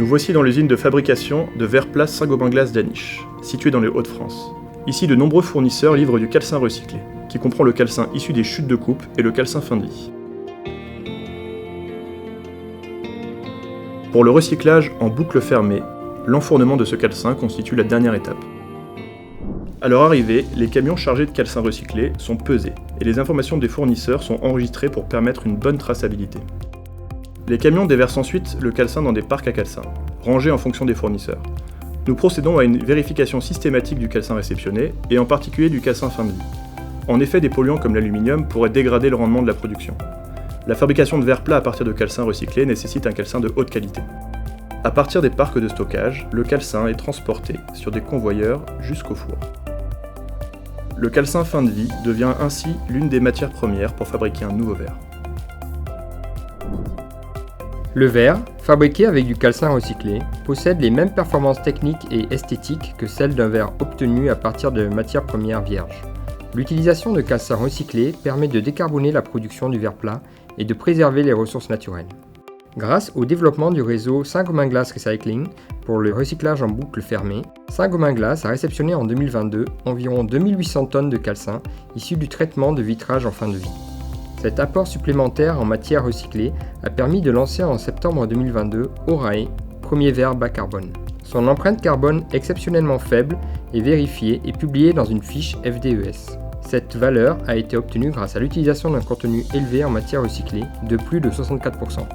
voici dans l'usine de fabrication de verre plat Saint-Gobain Glace d'Aniche, située dans les Hauts-de-France. Ici, de nombreux fournisseurs livrent du calcin recyclé, qui comprend le calcin issu des chutes de coupe et le calcin fin de vie. Pour le recyclage en boucle fermée, l'enfournement de ce calcin constitue la dernière étape. À leur arrivée, les camions chargés de calcin recyclé sont pesés et les informations des fournisseurs sont enregistrées pour permettre une bonne traçabilité. Les camions déversent ensuite le calcin dans des parcs à calcin, rangés en fonction des fournisseurs. Nous procédons à une vérification systématique du calcin réceptionné et en particulier du calcin fin de vie. En effet, des polluants comme l'aluminium pourraient dégrader le rendement de la production. La fabrication de verre plat à partir de calcin recyclé nécessite un calcin de haute qualité. À partir des parcs de stockage, le calcin est transporté sur des convoyeurs jusqu'au four. Le calcin fin de vie devient ainsi l'une des matières premières pour fabriquer un nouveau verre. Le verre, fabriqué avec du calcin recyclé, possède les mêmes performances techniques et esthétiques que celles d'un verre obtenu à partir de matières premières vierges. L'utilisation de calcin recyclé permet de décarboner la production du verre plat et de préserver les ressources naturelles. Grâce au développement du réseau Saint-Gobain Glace Recycling pour le recyclage en boucle fermée, Saint-Gobain Glace a réceptionné en 2022 environ 2800 tonnes de calcin issus du traitement de vitrage en fin de vie. Cet apport supplémentaire en matière recyclée a permis de lancer en septembre 2022 Orae, premier verre bas carbone. Son empreinte carbone exceptionnellement faible est vérifiée et publiée dans une fiche FDES. Cette valeur a été obtenue grâce à l'utilisation d'un contenu élevé en matière recyclée de plus de 64%.